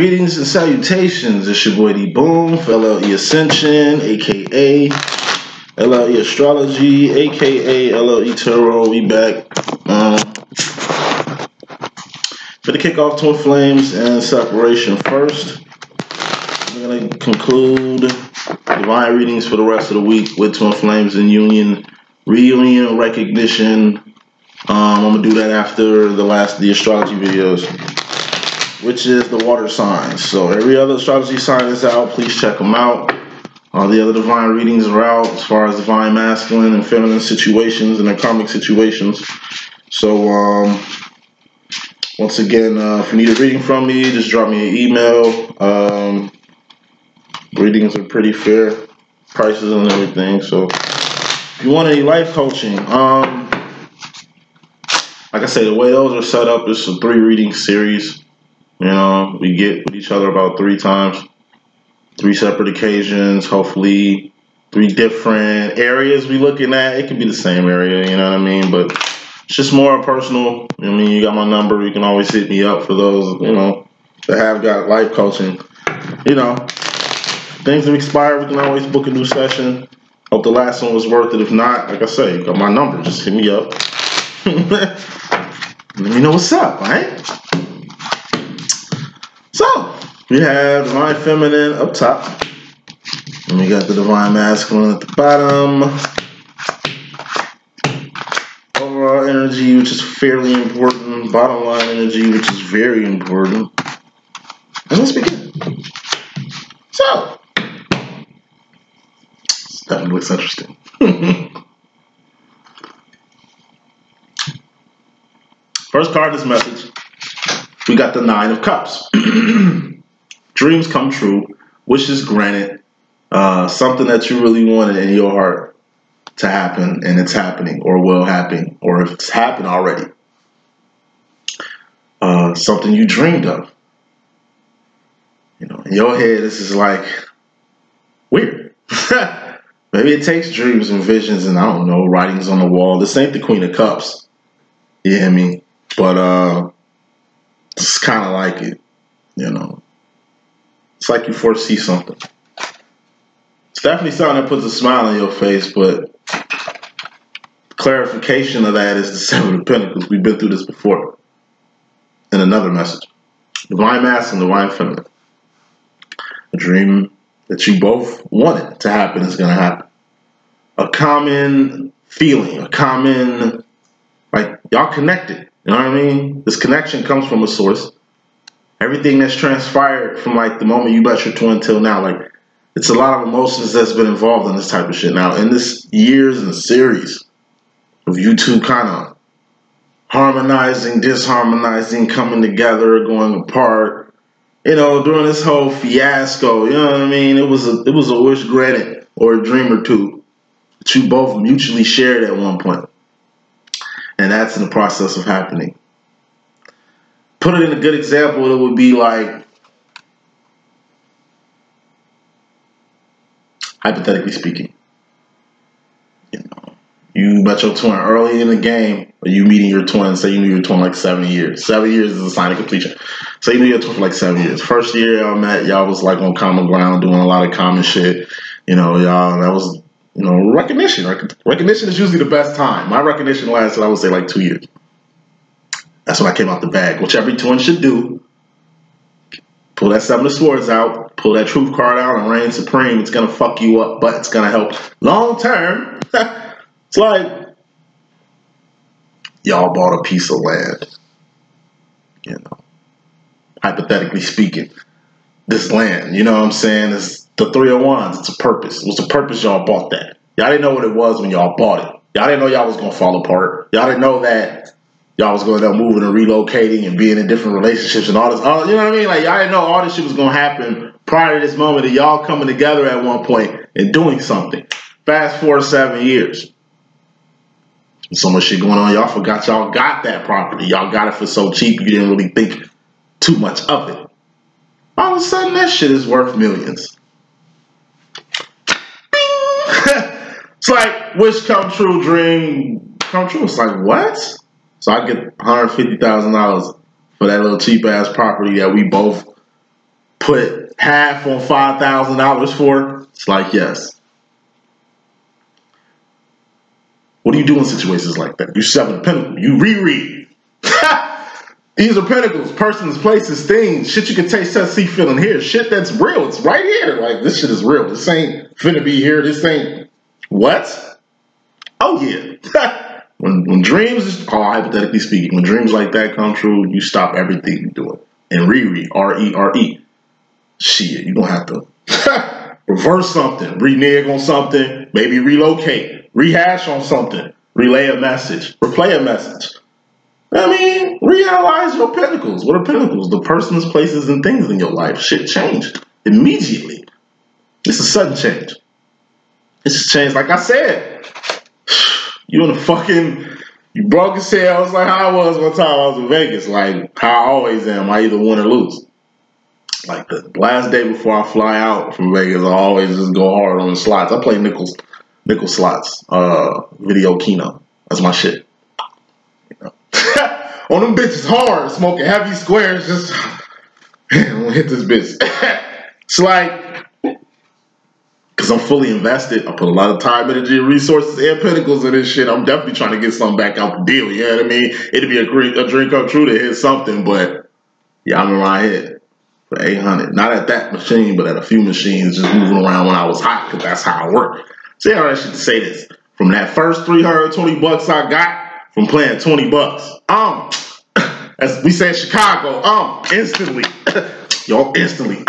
Greetings and salutations. It's your boy D.Boom for LLE.Ascension, aka LLE.Astrology, aka LLE Tarot. We back for the kickoff Twin Flames and separation first. We're going to conclude divine readings for the rest of the week with Twin Flames and Union, reunion, recognition. I'm going to do that after the astrology videos, which is the water signs. So every other astrology sign is out. Please check them out. All the other divine readings are out as far as divine masculine and feminine situations and their karmic situations. So once again, if you need a reading from me, just drop me an email. Readings are pretty fair, prices and everything. So if you want any life coaching, like I say, the way those are set up is a 3 reading series. You know, we get with each other about 3 times, 3 separate occasions, hopefully 3 different areas we looking at. It could be the same area, you know what I mean? But it's just more personal. I mean, you got my number. You can always hit me up for those, you know, that have got life coaching. You know, things have expired. We can always book a new session. Hope the last one was worth it. If not, like I say, you got my number. Just hit me up. Let me know what's up, right? So, we have divine feminine up top, and we got the divine masculine at the bottom. Overall energy, which is fairly important. Bottom line energy, which is very important. And let's begin. So, this definitely looks interesting. First card in this message, we got the 9 of Cups. Dreams come true, wishes granted, something that you really wanted in your heart to happen, and it's happening, or will happen, or if it's happened already. Something you dreamed of. You know, in your head, this is like weird. Maybe it takes dreams and visions and, I don't know, writings on the wall. This ain't the Queen of Cups. You hear me? But it's kind of like it, you know. It's like you foresee something. It's definitely something that puts a smile on your face, but clarification of that is the 7 of Pentacles. We've been through this before in another message. Divine masculine, divine feminine. A dream that you both wanted to happen is going to happen. A common feeling, a common, like, y'all connected. You know what I mean? This connection comes from a source. Everything that's transpired from like the moment you met your twin till now, like, it's a lot of emotions that's been involved in this type of shit. Now, in this years and series of you two kind of harmonizing, disharmonizing, coming together, going apart, you know, during this whole fiasco, you know what I mean? It was a wish granted or a dream or two that you both mutually shared at one point. And that's in the process of happening. Put it in a good example, it would be like, hypothetically speaking, you know, you met your twin early in the game, or you meeting your twin, say you knew your twin like 7 years. 7 years is a sign of completion. So you knew your twin for like 7 years. First year y'all met, y'all was like on common ground, doing a lot of common shit. You know, y'all, that was, you know, recognition. Recognition is usually the best time. My recognition lasted, I would say, like 2 years. That's when I came out the bag, which every twin should do. Pull that 7 of Swords out, pull that truth card out, and reign supreme. It's going to fuck you up, but it's going to help long term. It's like y'all bought a piece of land. You know, hypothetically speaking, this land, you know what I'm saying, is the 3 of Wands. It's a purpose. It was a purpose y'all bought that. Y'all didn't know what it was when y'all bought it. Y'all didn't know y'all was going to fall apart. Y'all didn't know that y'all was going to end up moving and relocating and being in different relationships and all this. You know what I mean? Like, y'all didn't know all this shit was going to happen prior to this moment of y'all coming together at one point and doing something. Fast forward 7 years. So much shit going on. Y'all forgot y'all got that property. Y'all got it for so cheap you didn't really think too much of it. All of a sudden, that shit is worth millions. It's like wish come true, dream come true. It's like, what? So I get $150,000 for that little cheap ass property that we both put half on $5,000 for? It's like, yes. What do you do in situations like that? You Seven of Pentacles. You reread. These are pentacles, persons, places, things, shit you can taste, touch, see, feel, and hear. Shit that's real. It's right here. Like, this shit is real. This ain't finna be here. This ain't... What? Oh, yeah. when dreams, hypothetically speaking, when dreams like that come true, you stop everything you're doing. And reread. R-E-R-E. Shit, you're gonna have to reverse something, renege on something, maybe relocate, rehash on something, relay a message, replay a message. I mean, reanalyze your pentacles. What are pentacles? The persons, places, and things in your life. Shit changed immediately. It's a sudden change. It's a change, like I said. You in the fucking, you broke as hell. It's like how I was one time I was in Vegas. Like how I always am. I either win or lose. Like the last day before I fly out from Vegas, I always just go hard on the slots. I play nickel slots, video Keno. That's my shit. On them bitches hard, smoking heavy squares, just I'm gonna hit this bitch. It's like, because I'm fully invested, I put a lot of time, energy, resources, and pentacles in this shit. I'm definitely trying to get something back out the deal, you know what I mean? It'd be a dream come true to hit something, but yeah, I'm in my head for 800. Not at that machine, but at a few machines just moving around when I was hot, because that's how I work. See how I should say this. From that first 320 bucks I got, from playing 20 bucks. As we say in Chicago, instantly. Yo, instantly.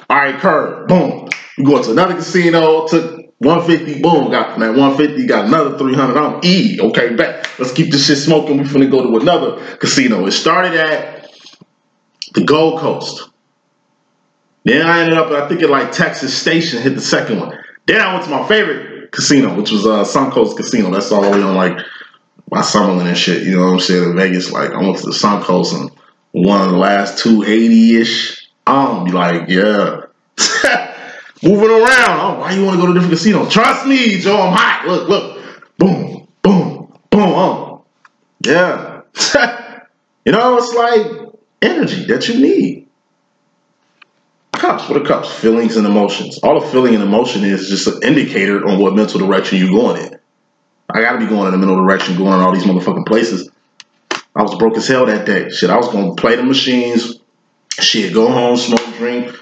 All right, curve, boom. We go to another casino, took 150, boom. Got from that 150, got another 300. Okay, bet. Let's keep this shit smoking. We finna go to another casino. It started at the Gold Coast. Then I ended up, I think at like Texas Station, hit the second one. Then I went to my favorite casino, which was Suncoast Casino. That's all the way on like by Summerlin and shit, you know what I'm saying, in Vegas. Like, I went to the Suncoast and one of the last 280-ish. Be like, yeah. Moving around. Why you want to go to different casinos? Trust me, Joe, I'm hot. Look. Boom, boom, boom. Yeah. You know, it's like energy that you need. Cups, what are cups? Feelings and emotions. All a feeling and emotion is just an indicator on what mental direction you're going in. I gotta be going in the middle direction, going in all these motherfucking places. I was broke as hell that day. Shit, I was gonna play the machines. Shit, go home, smoke, drink,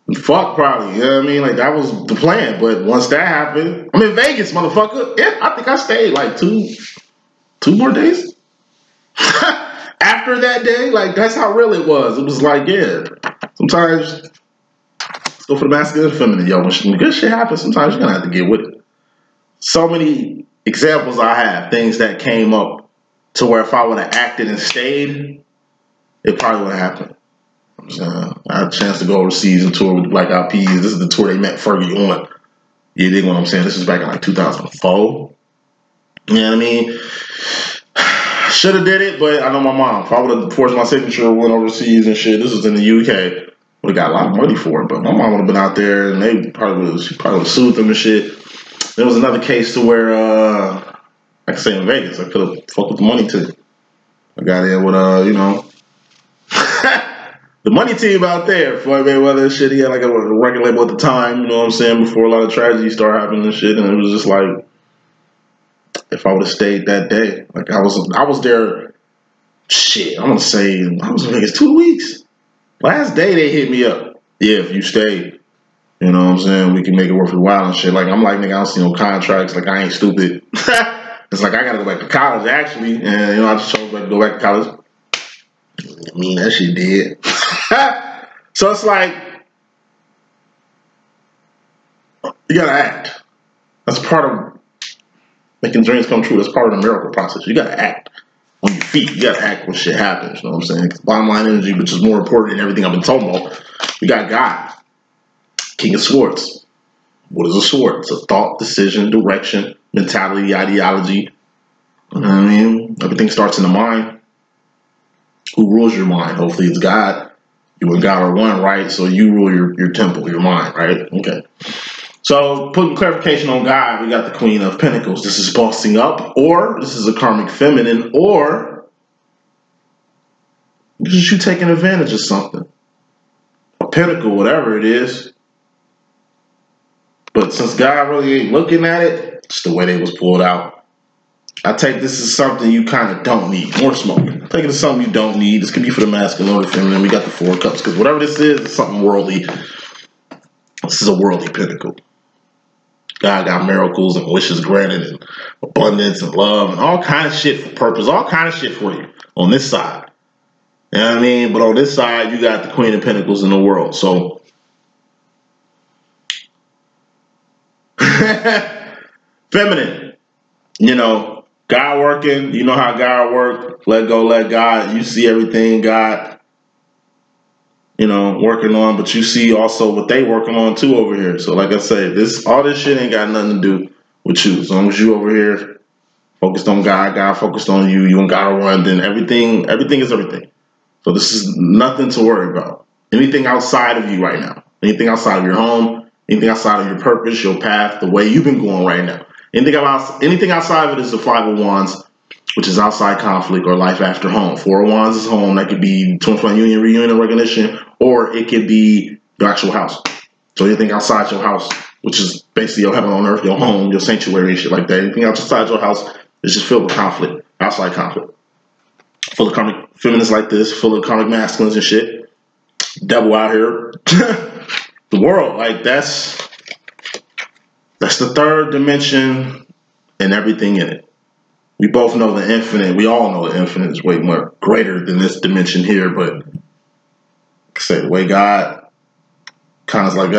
and fuck probably. You know what I mean? Like, that was the plan. But once that happened, I'm in Vegas, motherfucker. Yeah, I think I stayed like two more days. After that day, like, that's how real it was. It was like, yeah, sometimes let's go for the masculine and feminine, yo. When good shit happens, sometimes you're gonna have to get with it. So many examples I have, things that came up to where if I would have acted and stayed, it probably would have happened. I had a chance to go overseas and tour with the Black Eyed Peas. This is the tour they met Fergie on. You dig what I'm saying? This was back in like 2004. You know what I mean? Should have did it, but I know my mom. If I would have forced my signature and went overseas and shit, this was in the UK, would have got a lot of money for it. But my mom would have been out there and she probably would have sued them and shit. There was another case to where, like I say in Vegas, I could have fucked with the money too. I got in with, you know, the money team out there. Floyd Mayweather and shit. He had like a record label at the time, you know what I'm saying, before a lot of tragedies started happening and shit. And it was just like, if I would have stayed that day, like I was there, shit, I'm gonna say, I was in Vegas 2 weeks. Last day they hit me up. Yeah, if you stay, you know what I'm saying, we can make it worth your while and shit. Like, I'm like, nigga, I don't see no contracts. Like, I ain't stupid. It's like, I gotta go back to college, actually. And, you know, I just chose to go back to college. I mean, that shit did. So it's like, you gotta act. That's part of making dreams come true. That's part of the miracle process. You gotta act on your feet. You gotta act when shit happens. You know what I'm saying? Bottom line energy, which is more important than everything I've been talking about. You got God. King of Swords. What is a sword? It's a thought, decision, direction, mentality, ideology. You know what I mean? Everything starts in the mind. Who rules your mind? Hopefully it's God. You and God are one, right? So you rule your temple, your mind, right? Okay. So putting clarification on God, we got the Queen of Pentacles. This is bossing up, or this is a karmic feminine, or this is you taking advantage of something. pinnacle, whatever it is. But since God really ain't looking at it, it's the way they was pulled out. I take this as something you kind of don't need. More smoke. Take it as something you don't need. This could be for the masculine or the feminine. We got the 4 cups. Because whatever this is something worldly. This is a worldly pinnacle. God got miracles and wishes granted and abundance and love and all kind of shit for purpose. All kind of shit for you on this side. You know what I mean? But on this side, you got the Queen of Pentacles in the world. So, feminine, you know, God working, you know how God worked, let go, let God, you see everything God, you know, working on, but you see also what they working on too over here. So like I say, all this shit ain't got nothing to do with you. As long as you over here focused on God, God focused on you, you and God run, then everything is everything. So this is nothing to worry about. Anything outside of you right now, anything outside of your home, anything outside of your purpose, your path, the way you've been going right now. Anything outside of it is the 5 of Wands, which is outside conflict or life after home. 4 of Wands is home. That could be twin flame union, reunion, recognition, or it could be your actual house. So anything outside your house, which is basically your heaven on earth, your home, your sanctuary and shit like that. Anything outside your house is just filled with conflict, outside conflict. Full of karmic feminists like this, full of karmic masculines and shit. Devil out here. The world, like that's the 3rd dimension and everything in it. We both know the infinite. We all know the infinite is way more greater than this dimension here. But like I say, the way God kind of like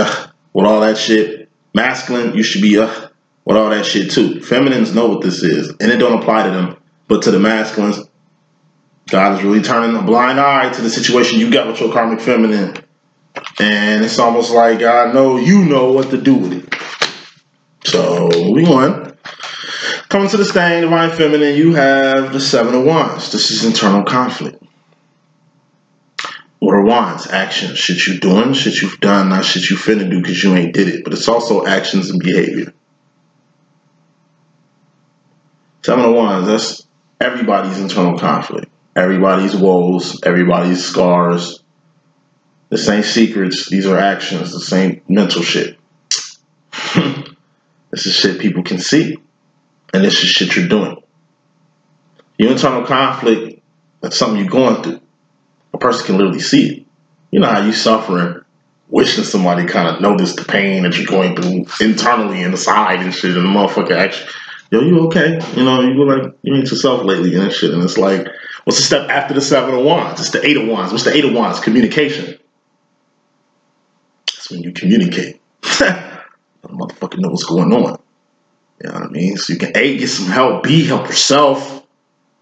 with all that shit. Masculine, you should be with all that shit too. Feminines know what this is, and it don't apply to them. But to the masculines, God is really turning a blind eye to the situation you got with your karmic feminine. And it's almost like God you know what to do with it. So moving on. Coming to the stain, divine feminine, you have the 7 of Wands. This is internal conflict. What are Wands? Actions. Shit you doing, shit you've done, not shit you finna do because you ain't did it. But it's also actions and behavior. 7 of Wands, that's everybody's internal conflict. Everybody's woes, everybody's scars. This ain't secrets. These are actions. This ain't mental shit. This is shit people can see. And this is shit you're doing. Your internal conflict, that's something you're going through. A person can literally see it. You know how you suffering, wishing somebody kind of noticed the pain that you're going through internally inside and shit. And the motherfucker actually, yo, you okay? You know, you go like, you ain't yourself lately and shit. And it's like, what's the step after the 7 of Wands? It's the 8 of Wands. What's the 8 of Wands? Communication. That's when you communicate. The motherfucker know what's going on. You know what I mean? So you can A, get some help, B, help yourself.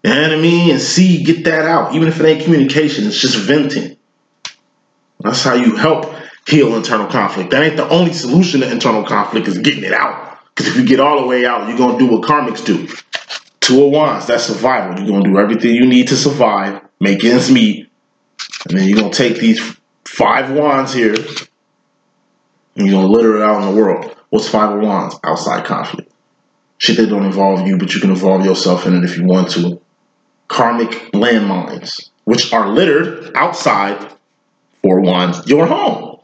You know what I mean? And C, get that out. Even if it ain't communication, it's just venting. That's how you help heal internal conflict. That ain't the only solution to internal conflict is getting it out. Because if you get all the way out, you're going to do what karmics do. 2 of Wands, that's survival. You're going to do everything you need to survive, make ends meet. And then you're going to take these 5 wands here and you're going to litter it out in the world. What's 5 of Wands? Outside conflict. Shit that don't involve you, but you can involve yourself in it if you want to. Karmic landmines, which are littered outside 4 Wands, your home.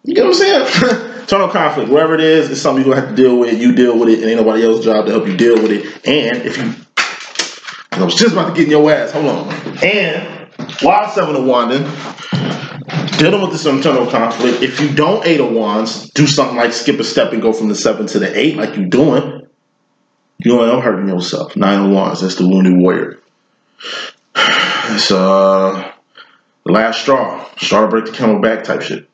You get what I'm saying? Internal conflict, wherever it is, it's something you're going to have to deal with. You deal with it, and ain't nobody else's job to help you deal with it. And if you, I was just about to get in your ass, hold on. And while 7 of Wands, dealing with this internal conflict, if you don't 8 of Wands, do something like skip a step and go from the 7 to the 8 like you're doing, you end up hurting yourself. 9 of Wands, that's the wounded warrior. It's the last straw to break the camel back type shit.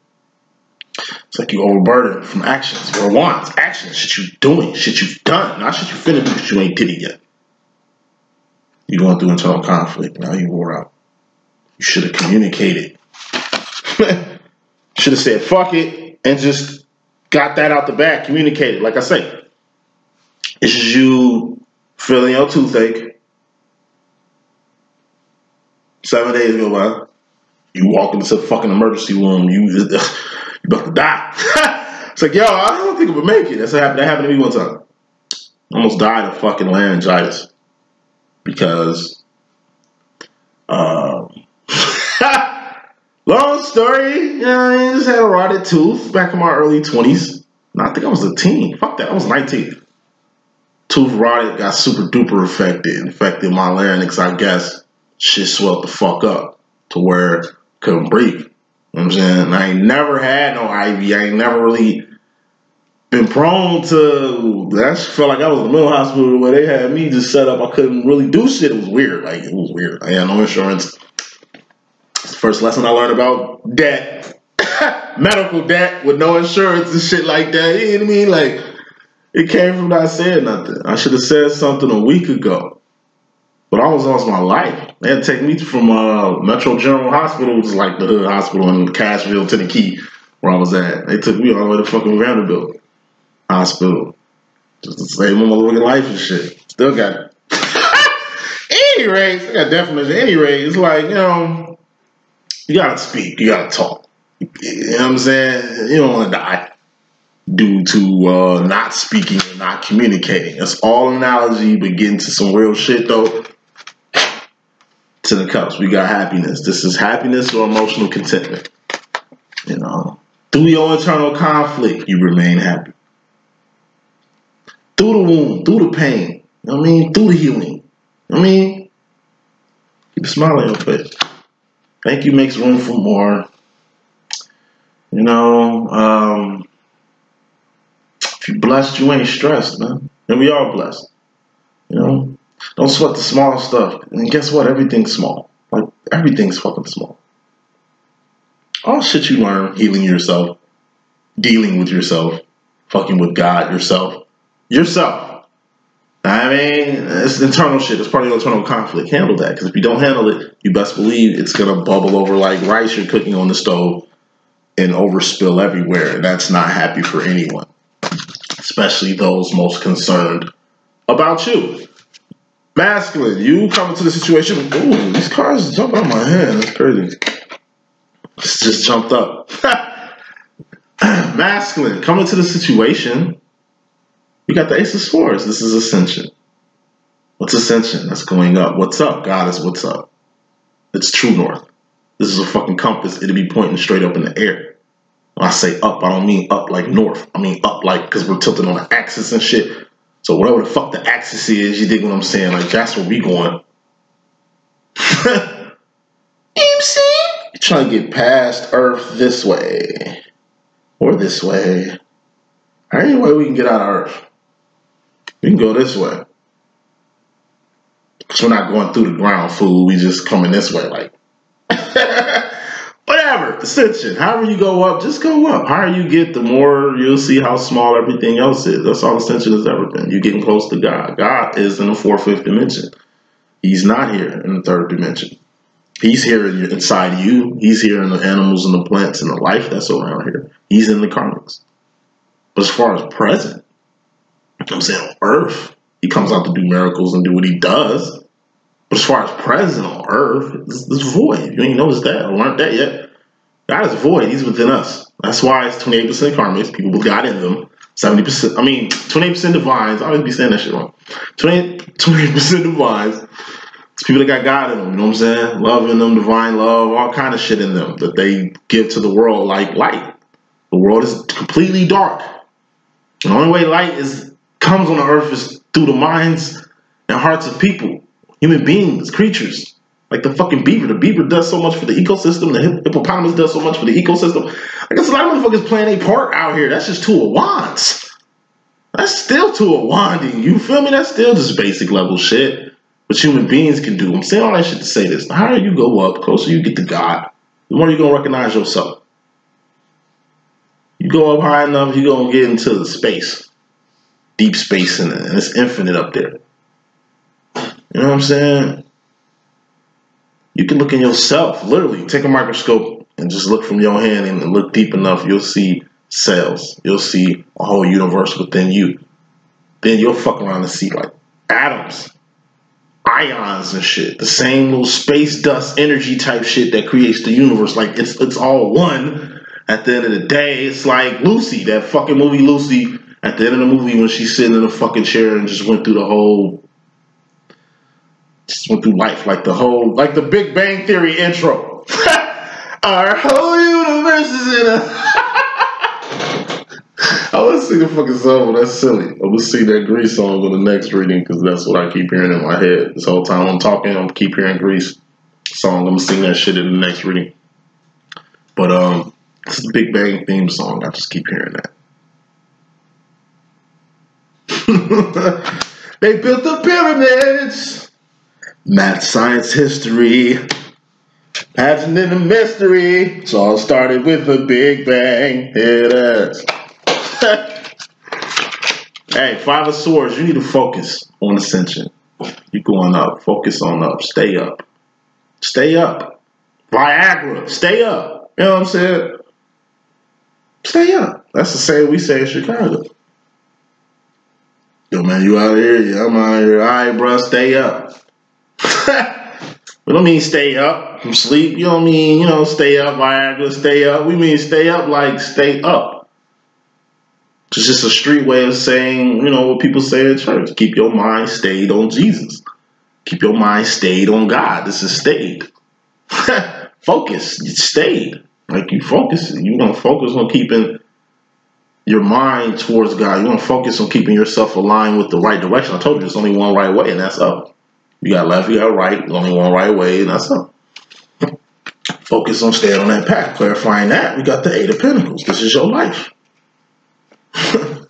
It's like you overburdened from actions. Or Wands, actions, shit you doing, shit you've done, not shit you finna do because you ain't did it yet. You're going through internal conflict. Now you wore out. You should have communicated. Should have said fuck it and just got that out the back, communicated. Like I say, it's just you feeling your toothache. 7 days go by. You walk into the fucking emergency room. You about to die. It's like, yo, I don't think I would make it. That happened to me one time. I almost died of fucking laryngitis because Long story, I just had a rotted tooth back in my early 20s. No, I think I was a teen. Fuck that, I was 19. Tooth rotted, got super duper infected my larynx, I guess. Shit swelled the fuck up to where I couldn't breathe. You know what I'm saying? I ain't never had no IV. I ain't never really been prone to, that felt like I was in the mental hospital where they had me just set up. I couldn't really do shit. It was weird. Like, it was weird. I had no insurance. It's the first lesson I learned about debt. Medical debt with no insurance and shit like that. You know what I mean? Like, it came from not saying nothing. I should have said something a week ago. But I almost lost my life. They had to take me from Metro General Hospital, which is like the hood hospital in Cashville, Tennessee, where I was at. They took me all the way to fucking Vanderbilt Hospital. Just to save my motherfucking life and shit. Still got it. Anyway, I got definition. Anyway, it's like, you know, you gotta speak, you gotta talk. You know what I'm saying? You don't wanna die due to not speaking and not communicating. That's all analogy, but getting to some real shit though. To the cups, we got happiness. This is happiness or emotional contentment. You know, through your internal conflict, you remain happy. Through the wound, through the pain, you know what I mean? Through the healing, you know what I mean? Keep a smile on your face. Thank you makes room for more. You know, if you're blessed, you ain't stressed, man. And we all blessed. You know, don't sweat the small stuff. And guess what? Everything's small. Like, everything's fucking small. All shit you learn, healing yourself, dealing with yourself, fucking with God, yourself. I mean, it's internal shit. It's part of your internal conflict. Handle that. Because if you don't handle it, you best believe it's going to bubble over like rice you're cooking on the stove and overspill everywhere. And that's not happy for anyone. Especially those most concerned about you. Masculine, you come into the situation. Ooh, these cars jumping on my head. That's crazy. It's just jumped up. Masculine, come into the situation. We got the Ace of Swords. This is Ascension. What's Ascension? That's going up. What's up? Goddess, what's up? It's true north. This is a fucking compass. It'll be pointing straight up in the air. When I say up, I don't mean up like north. I mean up like, because we're tilted on the axis and shit. So whatever the fuck the axis is, you dig what I'm saying? Like, that's where we going. You know what I'm saying? You're trying to get past Earth this way. Or this way. Any way we can get out of Earth. We can go this way. Because we're not going through the ground, fool. We just coming this way, like. Whatever. Ascension. However you go up, just go up. The higher you get, the more you'll see how small everything else is. That's all Ascension has ever been. You're getting close to God. God is in the 4th, 5th dimension. He's not here in the 3rd dimension. He's here inside you. He's here in the animals and the plants and the life that's around here. He's in the karmics. But as far as present, I'm saying on Earth, he comes out to do miracles and do what he does. But as far as present on Earth, it's void. You ain't noticed that or learned that yet. God is void. He's within us. That's why it's 28% karmics, people with God in them. 70%, 28% divines. I always be saying that shit wrong. 28% divines. It's people that got God in them, you know what I'm saying? Love in them, divine love, all kind of shit in them that they give to the world like light. The world is completely dark. The only way light comes on the earth is through the minds and hearts of people, human beings, creatures. Like the fucking beaver. The beaver does so much for the ecosystem. The hippopotamus does so much for the ecosystem. I guess a lot of motherfuckers playing a part out here. That's just 2 of wands. That's still 2 of wanding. You feel me? That's still just basic level shit. What human beings can do. I'm saying all that shit to say this. The higher you go up, the closer you get to God, the more you're going to recognize yourself. You go up high enough, you're going to get into the space. Deep space in it. And it's infinite up there. You know what I'm saying? You can look in yourself. Literally, take a microscope and just look from your hand and look deep enough. You'll see cells. You'll see a whole universe within you. Then you'll fuck around and see like atoms, ions and shit. The same little space dust energy type shit that creates the universe. Like it's all one. At the end of the day, it's like Lucy, that fucking movie Lucy. At the end of the movie when she's sitting in a fucking chair and just went through the whole, just went through life like the Big Bang Theory intro. Our whole universe is in a... I want to sing the fucking song, but that's silly. I'm going to sing that Grease song on the next reading because that's what I keep hearing in my head. This whole time I'm talking, I'm keep hearing Grease song. I'm going to sing that shit in the next reading. But this is the Big Bang theme song. I just keep hearing that. They built the pyramids. Math, science, history. Pageant in a mystery. It all started with a Big Bang. Here it is. Hey, Five of Swords, you need to focus on Ascension. You're going up. Focus on up. Stay up. Stay up. Viagra. Stay up. You know what I'm saying? Stay up. That's the same we say in Chicago. Yo, man, you out here? Yeah, I'm out here. All right, bro, stay up. We don't mean stay up from sleep. You don't mean, you know, stay up, Viagra, stay up. We mean stay up like stay up. It's just a street way of saying, you know, what people say in church. Keep your mind stayed on Jesus. Keep your mind stayed on God. This is stayed. Focus. You stayed. Like you focus. You're going to focus on keeping your mind towards God. You're going to focus on keeping yourself aligned with the right direction. I told you there's only one right way, and that's up. You got left, you got right. There's only one right way, and that's up. Focus on staying on that path. Clarifying that, we got the Eight of Pentacles. This is your life.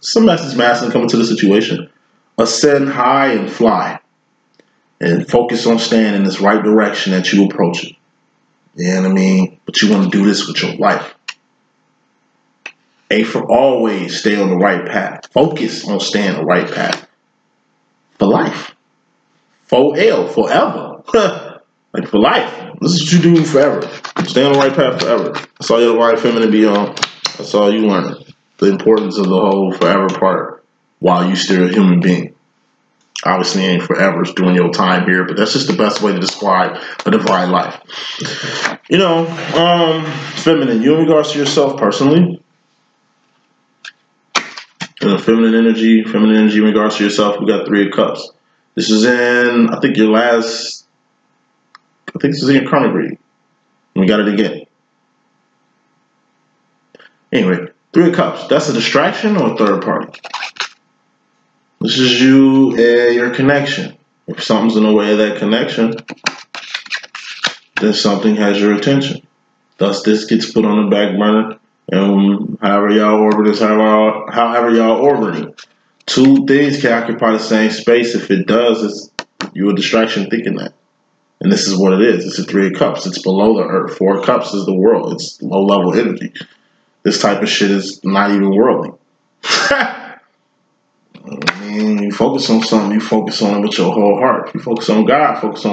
Some message masculine coming to the situation. Ascend high and fly. And focus on staying in this right direction that you approach it. You know what I mean? But you want to do this with your life. A for always stay on the right path. Focus on staying on the right path. For life. For L, forever. Like for life. This is what you do forever. Stay on the right path forever. That's all your divine feminine be on. That's all you learn. The importance of the whole forever part while you still a human being. Obviously ain't forever, it's during your time here, but that's just the best way to describe a divine life. You know, feminine, you in regards to yourself personally. You know, feminine energy in regards to yourself, we got Three of Cups. This is in, I think this is in your karmic reading. We got it again. Anyway, Three of Cups. That's a distraction or a third party? This is you and your connection. If something's in the way of that connection, then something has your attention. Thus, this gets put on the back burner. And however y'all orbit this, however y'all orbiting. Two things can occupy the same space. If it does, it's you a distraction thinking that. And this is what it is. It's a Three of Cups. It's below the earth. Four of Cups is the world. It's low-level energy. This type of shit is not even worldly. I mean, you focus on something, you focus on it with your whole heart. If you focus on God with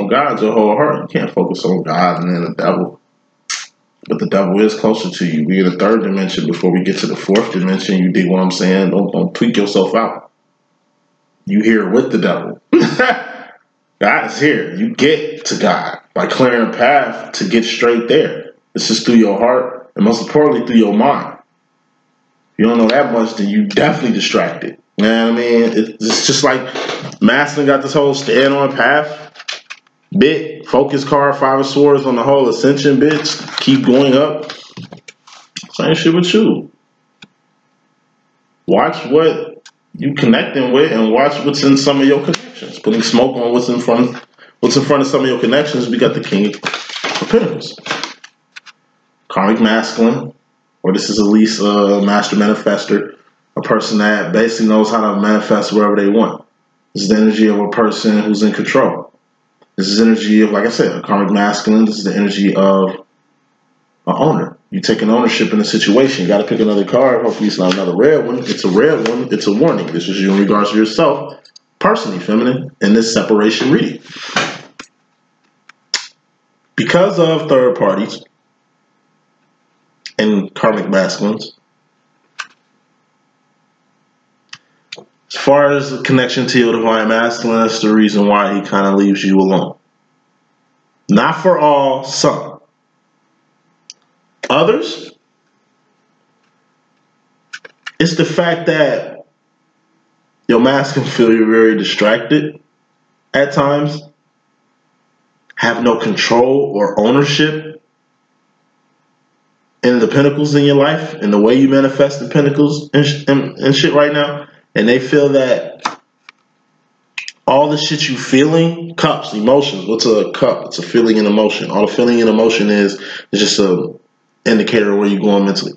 your whole heart. You can't focus on God and then the devil. But the devil is closer to you. We're in the third dimension before we get to the fourth dimension. You dig what I'm saying? Don't tweak yourself out. You here with the devil. God is here. You get to God by clearing a path to get straight there. This is through your heart and most importantly through your mind. If you don't know that much, then you definitely distracted. You know what I mean? It's just like masculine got this whole stand on path. Bit, focus card, Five of Swords on the whole ascension bits. Keep going up. Same shit with you. Watch what you connecting with and watch what's in some of your connections. Putting smoke on what's in front of some of your connections. We got the King of Pentacles. Karmic masculine, or this is at least a master manifester, a person that basically knows how to manifest wherever they want. This is the energy of a person who's in control. This is energy of, like I said, a karmic masculine. This is the energy of an owner. You taking ownership in a situation. You got to pick another card. Hopefully it's not another red one. It's a red one. It's a warning. This is you in regards to yourself, personally, feminine, in this separation reading. Because of third parties and karmic masculines, as far as the connection to your divine masculine, that's the reason why he kind of leaves you alone. Not for all, some. Others, it's the fact that your masculine feel you're very distracted at times, have no control or ownership in the pinnacles in your life and the way you manifest the pinnacles and shit right now, and they feel that all the shit you feeling, cups, emotions. What's a cup? It's a feeling and emotion. All the feeling and emotion is just a indicator of where you're going mentally.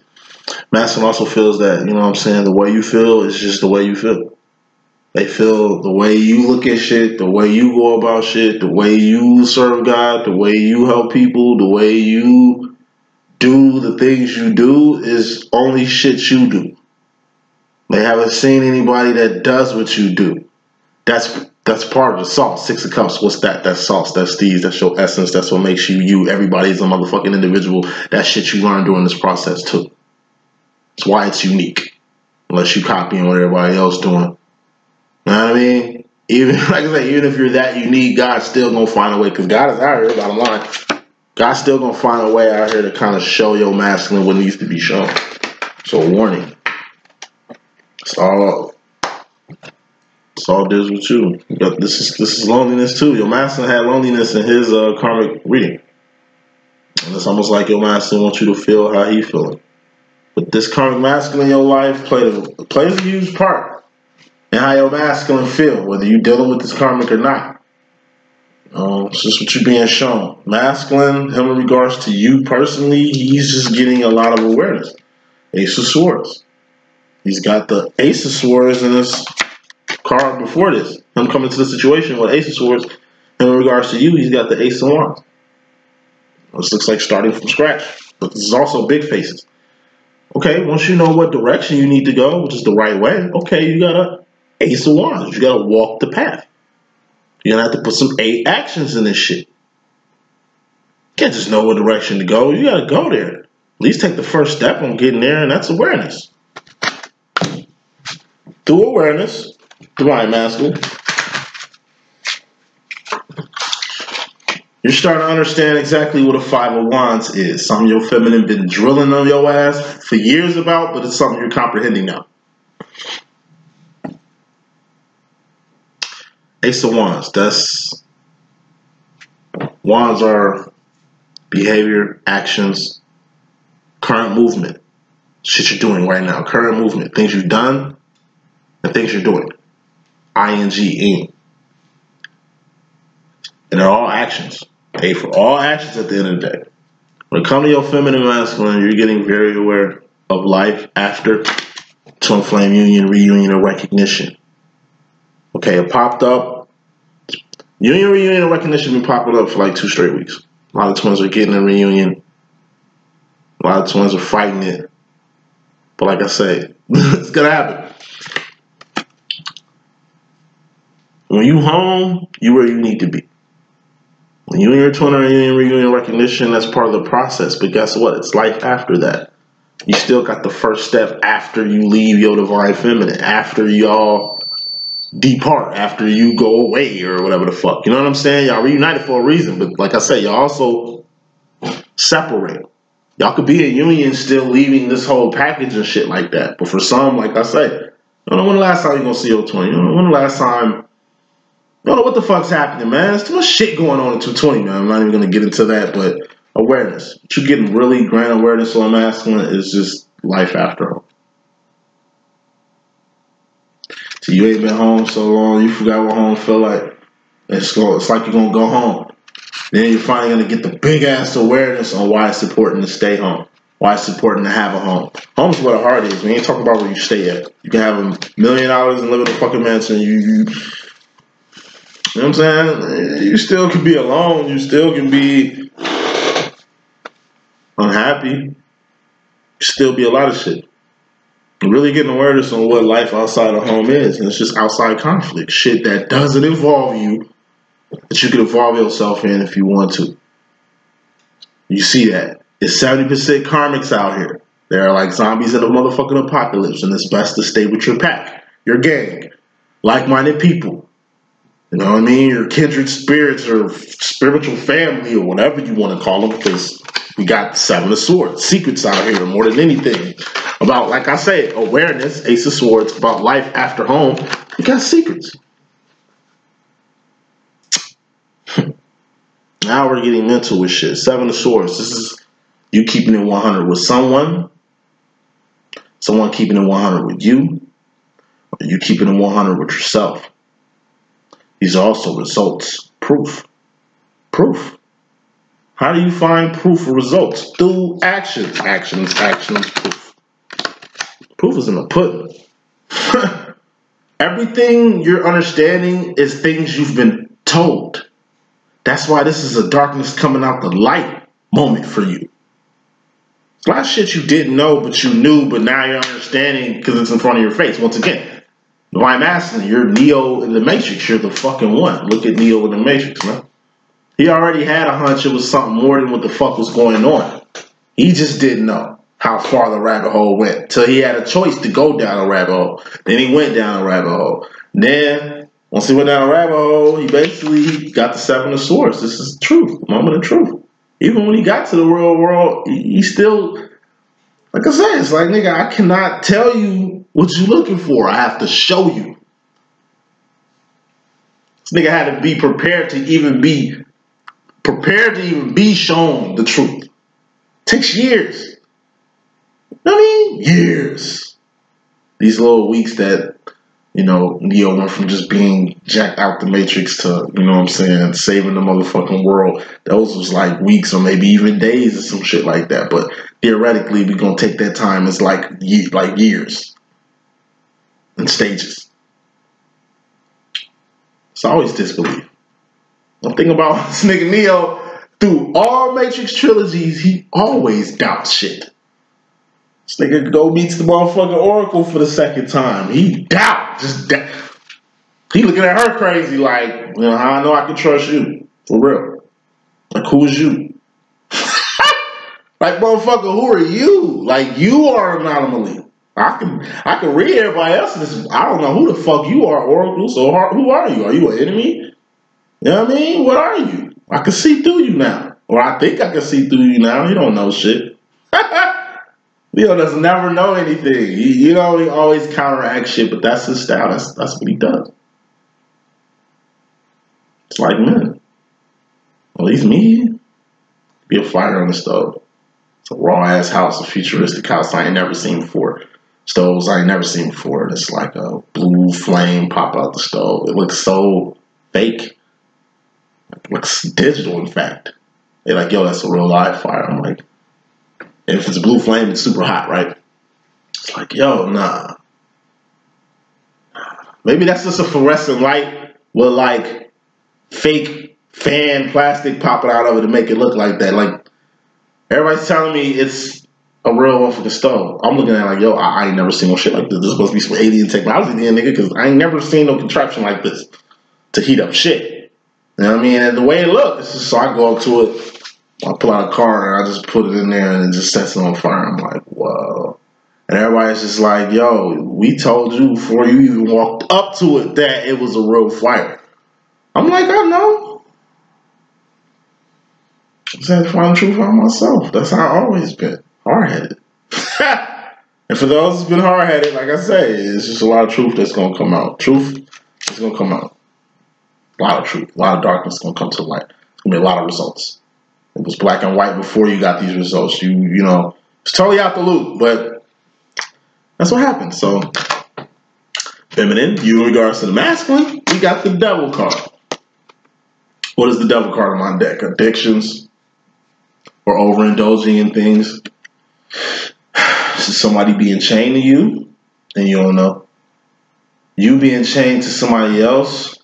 Masculine also feels that, you know what I'm saying, the way you feel is just the way you feel. They feel the way you look at shit, the way you go about shit, the way you serve God, the way you help people, the way you do the things you do is only shit you do. They haven't seen anybody that does what you do. That's part of the sauce. Six of Cups, what's that? That's sauce, that's steez, that's your essence, that's what makes you you. Everybody's a motherfucking individual. That shit you learn during this process too. That's why it's unique. Unless you copying what everybody else doing. You know what I mean? Even, like I said, even if you're that unique, God's still gonna find a way, because God is out here, bottom line. God's still gonna find a way out here to kind of show your masculine what needs to be shown. So warning. It's all deals with you. But this is loneliness too. Your masculine had loneliness in his karmic reading. And it's almost like your masculine wants you to feel how he feeling. But this karmic masculine in your life plays a huge part in how your masculine feel, whether you're dealing with this karmic or not. It's just what you're being shown. Masculine, him in regards to you personally, he's just getting a lot of awareness. Ace of Swords. He's got the Ace of Swords in this card before this. Him coming to the situation with Ace of Swords. In regards to you, he's got the Ace of Wands. This looks like starting from scratch. But this is also big faces. Okay, once you know what direction you need to go, which is the right way, okay, you got a Ace of Wands. You got to walk the path. You're going to have to put some 8 actions in this shit. You can't just know what direction to go. You got to go there. At least take the first step on getting there, and that's awareness. Through awareness, divine masculine, you're starting to understand exactly what a 5 of Wands is. Something your feminine been drilling on your ass for years about, but it's something you're comprehending now. Ace of Wands. Wands are behavior, actions, current movement. Shit you're doing right now. Current movement. Things you've done and things you're doing. ING. And they're all actions. Pay for all actions at the end of the day. When it comes to your feminine masculine, you're getting very aware of life after twin flame union, reunion, or recognition. Okay, it popped up. Union, reunion, and recognition been popping up for like 2 straight weeks. A lot of twins are getting a reunion. A lot of twins are fighting it. But like I say, it's gonna happen. When you home, you where you need to be. When you and your twin are in reunion recognition, that's part of the process. But guess what? It's life after that. You still got the first step after you leave your divine feminine, after y'all depart, after you go away or whatever the fuck. You know what I'm saying? Y'all reunited for a reason. But like I said, y'all also separate. Y'all could be a union still leaving this whole package and shit like that. But for some, like I say, you don't know when the last time you're going to see your twin. You don't know when the last time. You don't know what the fuck's happening, man. There's too much shit going on in 220, man. I'm not even going to get into that, but awareness. What you're getting really grand awareness on masculine is just life after home. So you ain't been home so long, you forgot what home felt like. It's like you're going to go home. Then you're finally going to get the big-ass awareness on why it's important to stay home. Why it's important to have a home. Home's where the heart is. We ain't talking about where you stay at. You can have $1 million and live in a fucking mansion. You know what I'm saying? You still can be alone. You still can be unhappy. You still be a lot of shit. You're really getting awareness on what life outside of home is. And it's just outside conflict. Shit that doesn't involve you, that you can involve yourself in if you want to. You see that. There's 70% karmics out here. They're like zombies in a motherfucking apocalypse. And it's best to stay with your pack, your gang, like-minded people. You know what I mean? Your kindred spirits or spiritual family or whatever you want to call them, because we got the 7 of Swords. Secrets out here more than anything. About, like I said, awareness, Ace of Swords, about life after home. We got secrets. Now we're getting mental with shit. 7 of Swords. This You keeping it 100 with someone keeping it 100 with you, or you keeping it 100 with yourself. These are also results. Proof. How do you find proof of results? Through actions. Proof. Proof is in the pudding. Everything you're understanding is things you've been told. That's why this is a darkness coming out the light moment for you. It's a lot of shit you didn't know, but you knew, but now you're understanding because it's in front of your face. Once again, why I'm asking, you're Neo in the Matrix. You're the fucking one. Look at Neo in the Matrix, man. He already had a hunch it was something more than what the fuck was going on. He just didn't know how far the rabbit hole went till he had a choice to go down a rabbit hole. Then he went down a rabbit hole. Then, once he went down a rabbit hole, he basically got the Seven of Swords. This is truth, moment of truth. Even when he got to the real world, he still, like I said, it's like, nigga, I cannot tell you what you're looking for. I have to show you. This nigga had to be prepared to even be shown the truth. Takes years. You know what I mean? Years. These little weeks that, you know, Neo went from just being jacked out the Matrix to, you know what I'm saying, saving the motherfucking world. Those was like weeks or maybe even days or some shit like that. But theoretically, we're going to take that time as like years and stages. It's always disbelief. One thing about this nigga Neo, through all Matrix trilogies, he always doubts shit. This nigga go meets the motherfucking Oracle for the second time. He just doubt. He looking at her crazy like, you know, how I know I can trust you? For real. Like, who is you? Like, motherfucker, who are you? Like, you are an anomaly. I can read everybody else's. I don't know who the fuck you are, Oracle. So who are you? Are you an enemy? You know what I mean? What are you? I can see through you now. Or I think I can see through you now. You don't know shit. Leo doesn't never know anything. He always counteracts shit, but that's his style. That's what he does. It's like, man, at least me, be a fire on the stove. It's a raw-ass house, a futuristic house I ain't never seen before. Stoves I ain't never seen before. It's like a blue flame pop out the stove. It looks so fake. It looks digital, in fact. They're like, yo, that's a real live fire. I'm like, and if it's a blue flame, it's super hot, right? It's like, yo, nah. Maybe that's just a fluorescent light with like fake fan plastic popping out of it to make it look like that. Like, everybody's telling me it's a real motherfucking stove. I'm looking at it like, yo, I ain't never seen no shit like this. This is supposed to be some alien technology then, nigga, because I ain't never seen no contraption like this to heat up shit. You know what I mean? And the way it looks, so I go up to it, I pull out a card and I just put it in there and it just sets it on fire. I'm like, whoa. And everybody's just like, yo, we told you before you even walked up to it that it was a real fire. I'm like, I know. I just had to find the truth out myself. That's how I've always been. Hard-headed. And for those who's been hard-headed, like I say, it's just a lot of truth that's going to come out. Truth is going to come out. A lot of truth. A lot of darkness is going to come to light. It's going to be a lot of results. It was black and white before you got these results. You know, it's totally out the loop, but that's what happened. So, feminine, you in regards to the masculine, we got the devil card. What is the devil card on my deck? Addictions or overindulging in things. This is somebody being chained to you and you don't know. You being chained to somebody else.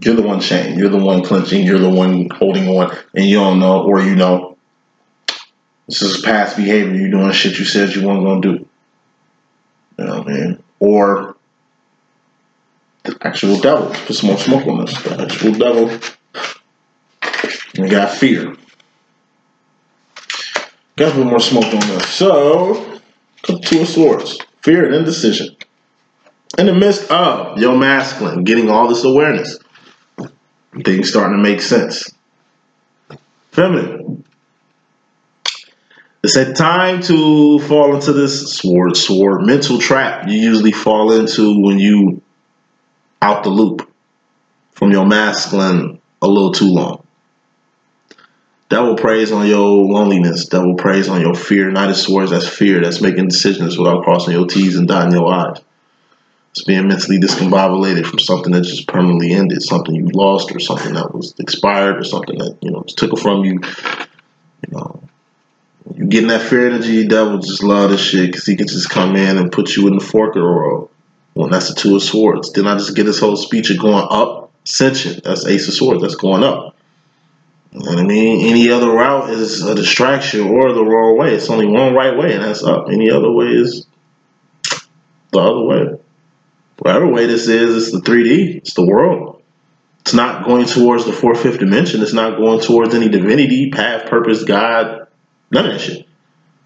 You're the one chained. You're the one clenching. You're the one holding on, and you don't know, or you know. This is past behavior. You're doing shit you said you weren't gonna do. You know what I mean? Or the actual devil. Put some more smoke on this. The actual devil. We got fear. Got to put more smoke on this. So, Two of Swords. Fear and indecision. In the midst of your masculine getting all this awareness. Things starting to make sense. Feminine. It's a time to fall into this sword mental trap you usually fall into when you out the loop from your masculine a little too long. Devil preys on your loneliness. Devil preys on your fear. Knight of Swords, that's fear. That's making decisions without crossing your T's and dotting your I's. It's being mentally discombobulated from something that just permanently ended, something you lost, or something that was expired, or something that, you know, was taken from you. You know, you getting that fear energy, devil just love this shit because he can just come in and put you in the fork of the road. Well, that's the Two of Swords. Then I just get this whole speech of going up, Ascension. That's Ace of Swords. That's going up. You know what I mean? Any other route is a distraction or the wrong way. It's only one right way, and that's up. Any other way is the other way. Whatever way this is, it's the 3D. It's the world. It's not going towards the 4th, 5th dimension. It's not going towards any divinity, path, purpose, God, none of that shit.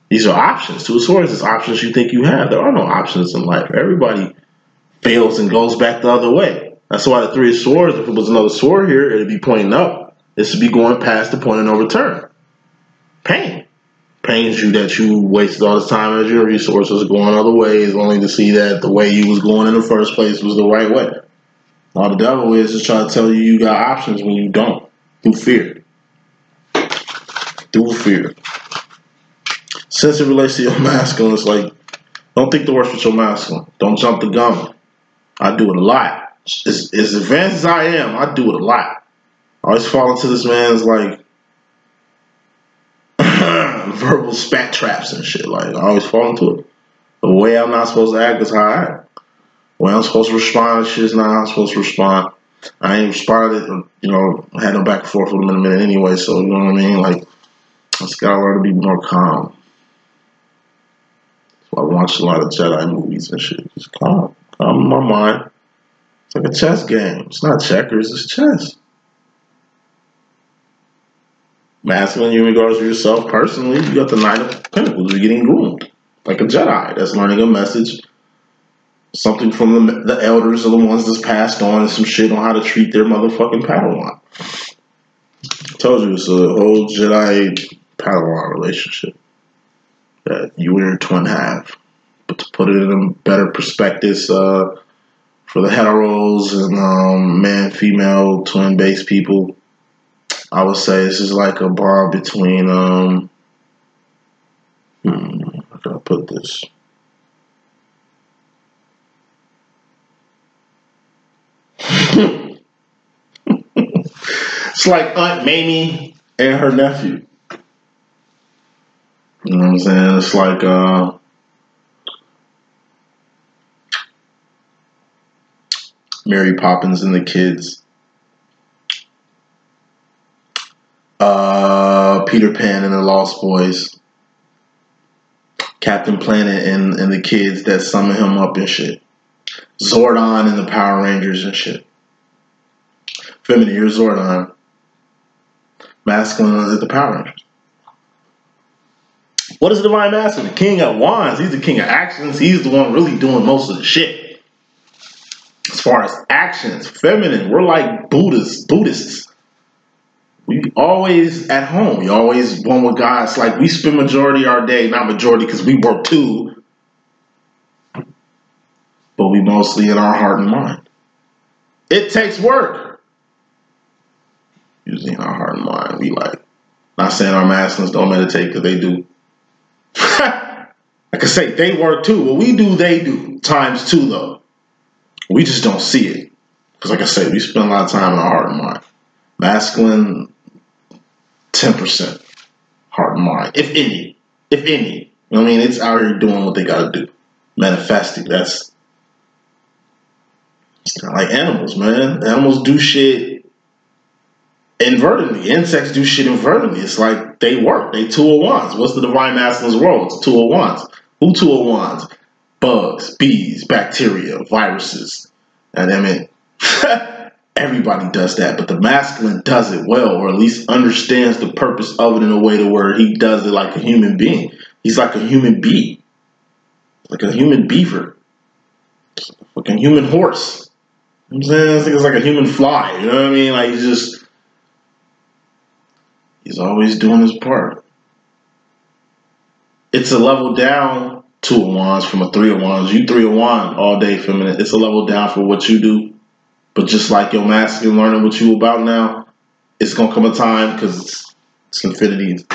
These are options. Two of Swords is options you think you have. There are no options in life. Everybody fails and goes back the other way. That's why the Three of Swords, if it was another sword here, it'd be pointing up. This would be going past the point of no return. Pain. Pains you that you wasted all this time and your resources going other ways, only to see that the way you was going in the first place was the right way. All the devil is just trying to tell you you got options when you don't. Through fear. Through fear. Since it relates to your masculine, it's like, don't think the worst with your masculine. Don't jump the gun. I do it a lot. As advanced as I am, I do it a lot. I always fall into this man's like verbal spat traps and shit. Like, I always fall into it. The way I'm not supposed to act is how I act. The way I'm supposed to respond to shit is not how I'm supposed to respond. I ain't responded, you know, I had no back and forth with him in a minute anyway, so you know what I mean? Like, I just gotta learn to be more calm. So I watch a lot of Jedi movies and shit. Just calm. Calm in my mind. It's like a chess game. It's not checkers, it's chess. Masculine in regards to yourself personally, you got the Knight of Pentacles. You're getting groomed. Like a Jedi that's learning a message. Something from the elders or the ones that's passed on and some shit on how to treat their motherfucking Padawan. I told you it's a whole Jedi Padawan relationship that you and your twin have. But to put it in a better perspective, for the heteros and man-female twin-based people, I would say this is like a bond between, how can I put this? It's like Aunt Mamie and her nephew. You know what I'm saying? It's like, Mary Poppins and the kids. Peter Pan and the Lost Boys. Captain Planet and the kids that summon him up and shit. Zordon and the Power Rangers and shit. Feminine, you're Zordon. Masculine is the Power Rangers. What is the Divine Masculine? The King of Wands. He's the King of Actions. He's the one really doing most of the shit. As far as actions, feminine, we're like Buddhists. We always at home. We always one with God. It's like we spend majority of our day, not majority because we work too, but we mostly in our heart and mind. It takes work. Usually in our heart and mind, we like, not saying our masculines don't meditate because they do. I could say they work too. What we do, they do. Times two though. We just don't see it. Because like I said, we spend a lot of time in our heart and mind. Masculine, 10% heart and mind. If any. If any. You know what I mean? It's out here doing what they gotta do. Manifesting. It's kind of like animals, man. Animals do shit invertedly. Insects do shit invertedly. It's like they work. They Two of Wands. What's the Divine Masculine's role? It's Two of Wands. Who Two of Wands? Bugs, bees, bacteria, viruses. And I mean, everybody does that, but the masculine does it well, or at least understands the purpose of it in a way to where he does it like a human being. He's like a human bee. Like a human beaver. Like a human horse. You know what I'm saying? It's like a human fly. You know what I mean? Like he's always doing his part. It's a level down. Two of Wands from a Three of Wands. You Three of Wands all day, feminine. It's a level down for what you do. But just like your masculine learning what you about now, it's going to come a time because It's infinity.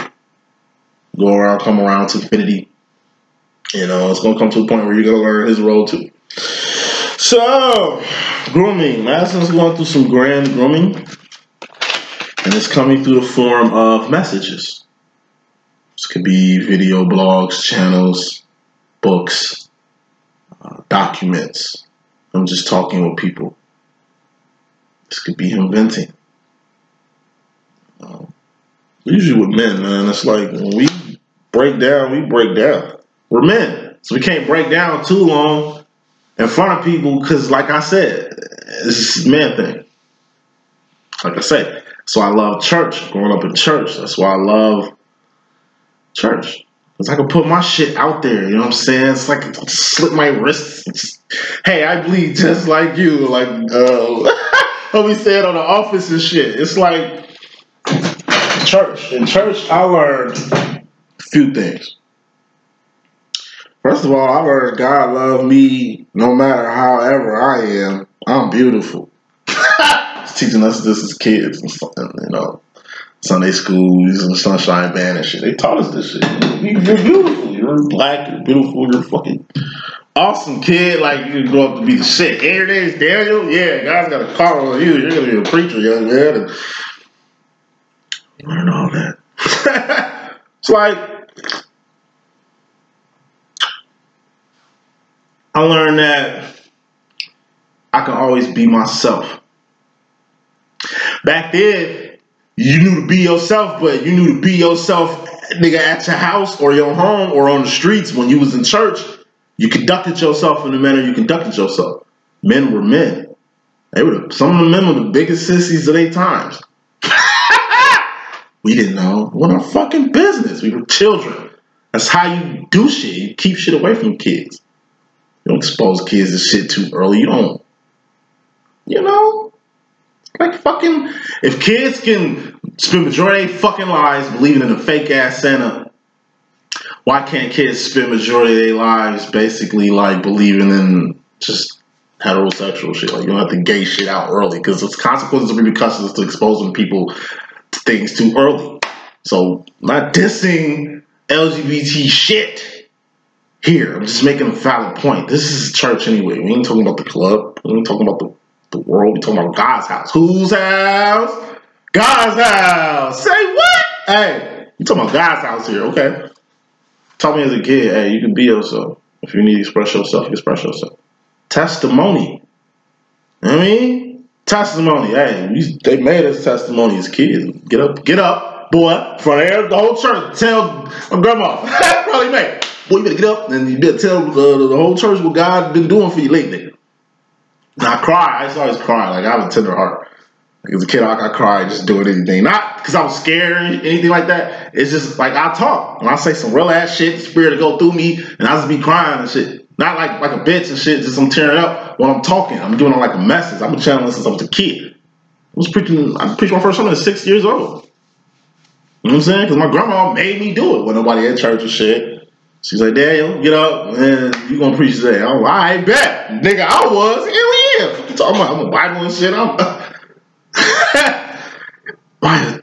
Go around, come around to infinity. You know, it's gonna come to a point where you're gonna learn his role too. So, grooming. Madison's going through some grand grooming, and it's coming through the form of messages. This could be video, blogs, channels, books, documents. I'm just talking with people. This could be him venting. Usually with men, man, it's like when we break down, we break down. We're men, so we can't break down too long in front of people because, like I said, it's a man thing. Like I said, so I love church, growing up in church. That's why I love church. Because I can put my shit out there, you know what I'm saying? It's like slip my wrists. Hey, I bleed just like you. Like, what we said on The Office and shit. It's like church. In church, I learned a few things. First of all, I learned God loved me no matter however I am. I'm beautiful. He's teaching us this as kids and something, you know. Sunday school, using the Sunshine Band and shit. They taught us this shit. You're beautiful. You're black. You're beautiful. You're fucking awesome kid. Like, you can grow up to be the shit. Hey, your name's Daniel? Yeah, God's got a call on you. You're going to be a preacher, young man. And you learn all that. It's like, I learned that I can always be myself. Back then, you knew to be yourself, but you knew to be yourself, nigga, at your house or your home or on the streets. When you was in church, you conducted yourself in the manner you conducted yourself. Men were men. Some of the men were the biggest sissies of their times. We didn't know. What our fucking business? We were children. That's how you do shit. You keep shit away from kids. You don't expose kids to shit too early. You don't. You know? Like fucking, if kids can spend majority of their fucking lives believing in a fake ass Santa, why can't kids spend majority of their lives basically like believing in just heterosexual shit? Like, you don't have to gay shit out early because it's consequences and repercussions to exposing people to things too early. So, not dissing LGBT shit here. I'm just making a valid point. This is church anyway. We ain't talking about the club. We ain't talking about the world. We talking about God's house. Whose house? God's house. Say what? Hey, you talking about God's house here, okay? Taught me as a kid, hey, you can be yourself. If you need to express yourself, you express yourself. Testimony. You know what I mean? Testimony. Hey, they made us testimony as kids. Get up, boy, in front of the whole church. Tell my grandma. Probably made. Boy, you better get up and you better tell the whole church what God's been doing for you lately. And I cry. I used to always cry. Like, I have a tender heart. Like, as a kid, I cried just doing anything. Not because I was scared or anything like that. It's just like I talk. When I say some real ass shit, the spirit will go through me, and I just be crying and shit. Not like a bitch and shit, just I'm tearing up when I'm talking. I'm doing it like a message. I've been channeling since I was a kid. I preached my first sermon at 6 years old. You know what I'm saying? Because my grandma made me do it when nobody at church and shit. She's like, Daniel, get up, and you gonna preach today. I'm like, I bet. Nigga, I was. Hell yeah. What you talking about? I'm a Bible and shit.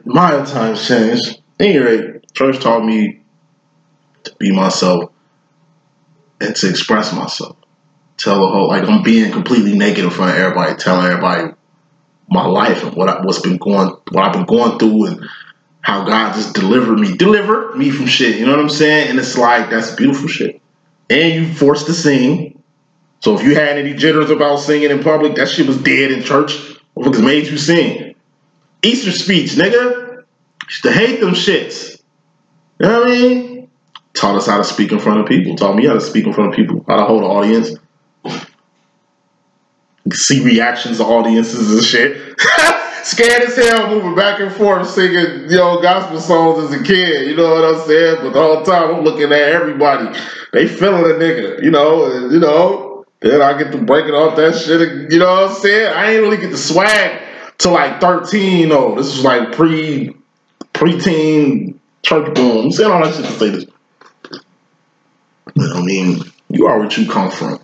My times changed. At any rate, church taught me to be myself and to express myself. Tell the whole, like, I'm being completely naked in front of everybody, telling everybody my life and what I've been going through and how God just delivered me from shit. You know what I'm saying? And it's like, that's beautiful shit. And you forced to sing. So if you had any jitters about singing in public, that shit was dead in church. Motherfuckers made you sing. Easter speech, nigga. Used to hate them shits. You know what I mean? Taught us how to speak in front of people. Taught me how to speak in front of people. How to hold an audience. You can see reactions of audiences and shit. Scared as hell moving back and forth singing, you know, gospel songs as a kid. You know what I'm saying? But the whole time I'm looking at everybody. They feeling a nigga, you know, and, you know. Then I get to breaking off that shit, you know what I'm saying? I ain't really get the swag till like 13, though. This was like preteen church boom. I'm saying all that shit to say this. But I mean, you are what you come from.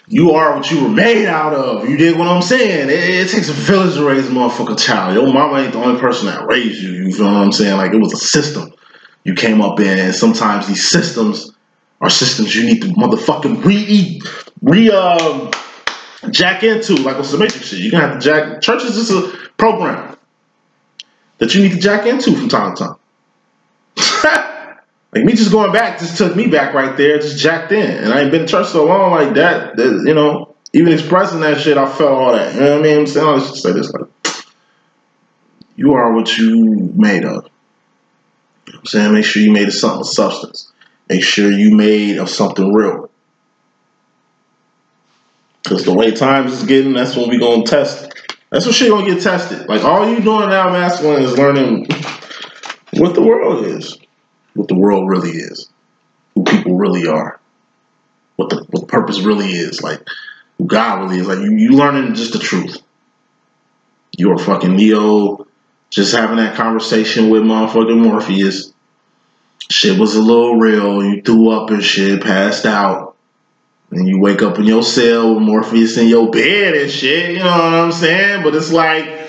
You are what you were made out of. You dig what I'm saying? It takes a village to raise a motherfucking child. Your mama ain't the only person that raised you. You feel what I'm saying? Like, it was a system you came up in, and sometimes these systems are systems you need to motherfucking jack into, like with some matrix shit. You're gonna have to jack. Church is just a program that you need to jack into from time to time. Like me just going back just took me back right there, just jacked in. And I ain't been to church so long like that, you know, even expressing that shit, I felt all that. You know what I mean? I'm saying, let's just say this, like, you are what you made of. You know what I'm saying? Make sure you made of something of substance. Make sure you made of something real. Because the way times is getting, that's when we gonna test. That's when shit gonna get tested. Like, all you doing now, masculine, is learning what the world is. What the world really is, who people really are, what the purpose really is, like who God really is. Like you learning just the truth. You're fucking Neo, just having that conversation with motherfucking Morpheus. Shit was a little real. You threw up and shit, passed out, and you wake up in your cell with Morpheus in your bed and shit. You know what I'm saying? But it's like.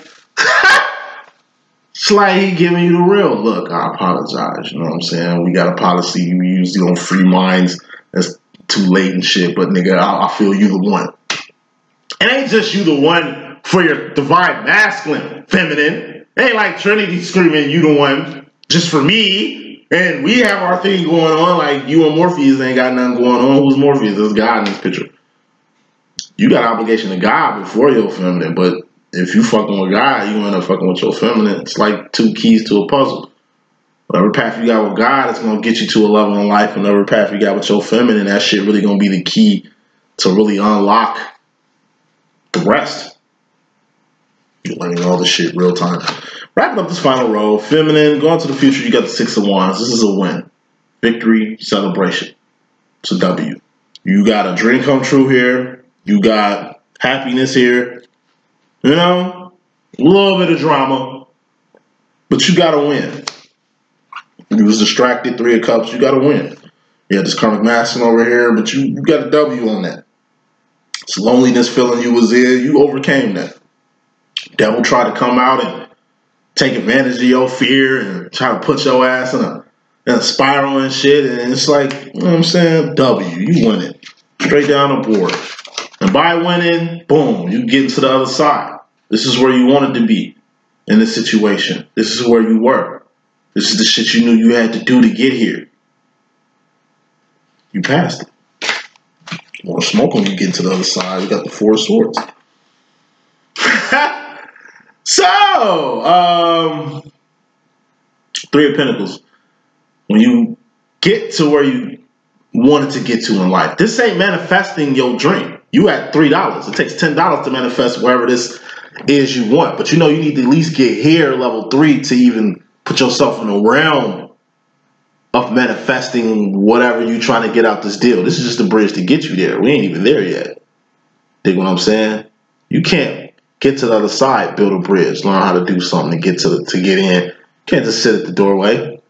It's like he giving you the real. Look, I apologize. You know what I'm saying? We got a policy you usually on free minds. That's too late and shit. But nigga, I feel you the one. It ain't just you the one for your divine masculine, feminine. It ain't like Trinity screaming you the one just for me. And we have our thing going on. Like you and Morpheus ain't got nothing going on. Who's Morpheus? There's God in this picture. You got obligation to God before your feminine, but if you fucking with God, you end up fucking with your feminine. It's like two keys to a puzzle. Whatever path you got with God, it's going to get you to a level in life. And whatever path you got with your feminine, that shit really going to be the key to really unlock the rest. You're learning all this shit real time. Wrapping up this final row. Feminine, going to the future, you got the 6 of Wands. This is a win. Victory, celebration. It's a W. You got a dream come true here. You got happiness here. You know, a little bit of drama, but you got to win. You was distracted, 3 of Cups, you got to win. You had this karmic masculine over here, but you got a W on that. This loneliness feeling you was in, you overcame that. Devil tried to come out and take advantage of your fear and try to put your ass in a spiral and shit, and it's like, you know what I'm saying, W, you win it. Straight down the board. And by winning, boom, you get into the other side. This is where you wanted to be in this situation. This is where you were. This is the shit you knew you had to do to get here. You passed it. More smoke when you get to the other side. You got the 4 of Swords. So, 3 of Pentacles. When you get to where you wanted to get to in life, this ain't manifesting your dream. You at $3. It takes $10 to manifest wherever this is you want. But you know you need to at least get here, level 3, to even put yourself in the realm of manifesting whatever you're trying to get out this deal. This is just a bridge to get you there. We ain't even there yet. Dig what I'm saying? You can't get to the other side, build a bridge, learn how to do something to get in. You can't just sit at the doorway.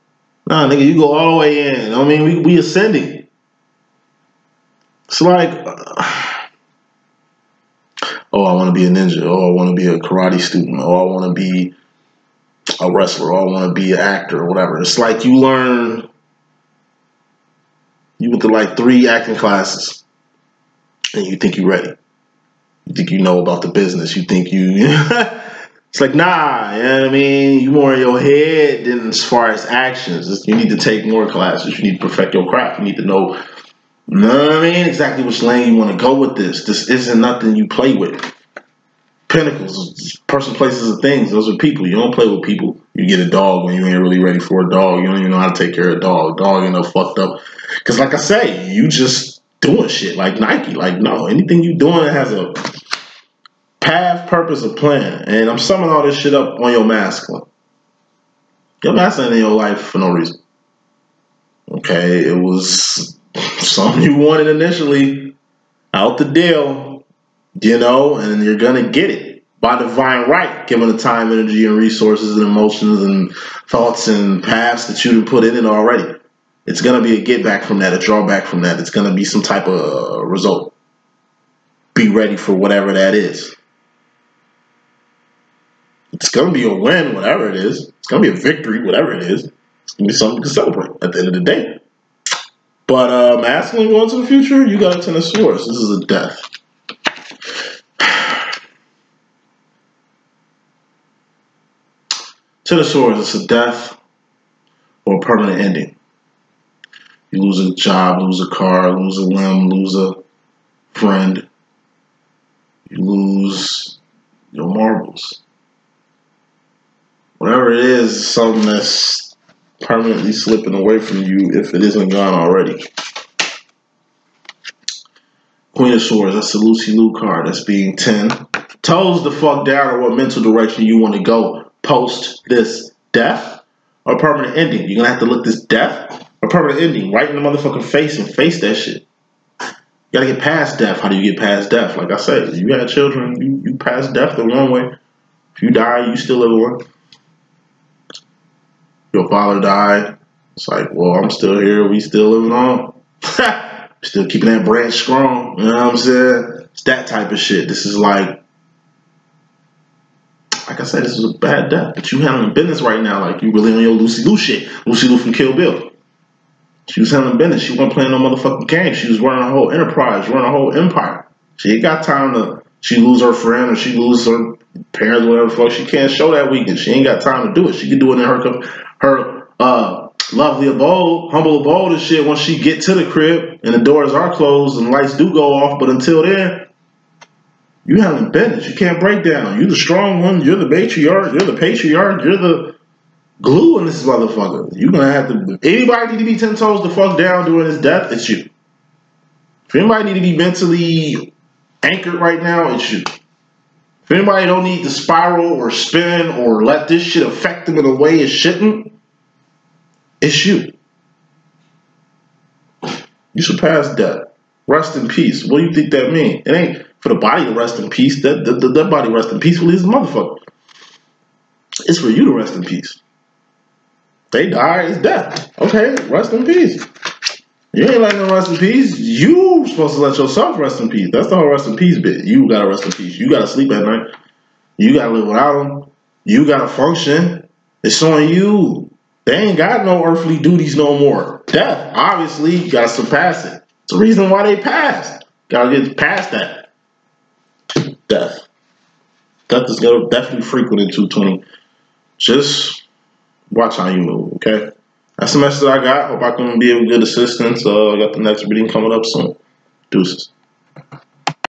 Nah, nigga, you go all the way in. I mean, we ascending. It's like... oh, I want to be a ninja. Oh, I want to be a karate student. Oh, I want to be a wrestler. Oh, I want to be an actor or whatever. It's like you learn, you went to like 3 acting classes and you think you're ready. You think you know about the business. You think you, it's like, nah, you know what I mean? You more in your head than as far as actions. You need to take more classes. You need to perfect your craft. You need to know, you know what I mean? Exactly which lane you want to go with this. This isn't nothing you play with. Pentacles, person, places, and things. Those are people. You don't play with people. You get a dog when you ain't really ready for a dog. You don't even know how to take care of a dog. Dog end up fucked up. Because like I say, you just doing shit like Nike. Like, no, anything you doing has a path, purpose, or plan. And I'm summing all this shit up on your masculine. Your masculine in your life for no reason. Okay, it was something you wanted initially, out the deal, you know, and you're gonna get it by divine right, given the time, energy, and resources, and emotions, and thoughts, and paths that you put in it already. It's gonna be a get back from that, a drawback from that. It's gonna be some type of result. be ready for whatever that is. It's going to be a win, whatever it is. It's going to be a victory, whatever it is. It's going to be something to celebrate at the end of the day. But masculine going to the future, you got a Ten of Swords. This is a death. Ten of Swords, it's a death or a permanent ending. You lose a job, lose a car, lose a limb, lose a friend. You lose your marbles. Whatever it is, something that's permanently slipping away from you if it isn't gone already. Queen of Swords, that's the Lucy-Lou card. That's being 10. Toes the fuck down on what mental direction you want to go post this death or permanent ending. You're going to have to look this death or permanent ending right in the motherfucking face and face that shit. You got to get past death. How do you get past death? Like I said, you got children, you pass death the one way. If you die, you still live one. Your father died. It's like, well, I'm still here. We still living on. Still keeping that branch strong. You know what I'm saying? It's that type of shit. This is like I said, this is a bad death. But you handling business right now like you really on your Lucy-Lou shit. Lucy-Lou from Kill Bill. She was handling business. She wasn't playing no motherfucking game. She was running a whole enterprise, running a whole empire. She ain't got time to, she lose her friend or she lose her parents, whatever the fuck. She can't show that weakness. She ain't got time to do it. She can do it in her lovely abode, humble abode and shit once she get to the crib and the doors are closed and the lights do go off. But until then, you handling business. You can't break down. You're the strong one. You're the matriarch. You're the patriarch. You're the glue in this motherfucker. You're going to have to, if anybody need to be 10 toes the fuck down during his death, it's you. If anybody need to be mentally anchored right now, it's you. If anybody don't need to spiral or spin or let this shit affect them in a way it shouldn't, it's you. You should pass death. Rest in peace. What do you think that means? It ain't for the body to rest in peace. That body rest in peacefully is a motherfucker. It's for you to rest in peace. They die, it's death. Okay, rest in peace. You ain't letting them rest in peace. You supposed to let yourself rest in peace. That's the whole rest in peace bit. You gotta rest in peace. You gotta sleep at night. You gotta live without them. You gotta function. It's on you. They ain't got no earthly duties no more. Death, obviously, you gotta surpass it. It's the reason why they passed. Gotta get past that. Death. Death is definitely frequent in 220. Just watch how you move, okay? That's the message I got. Hope I can be of good assistance. I got the next reading coming up soon. Deuces.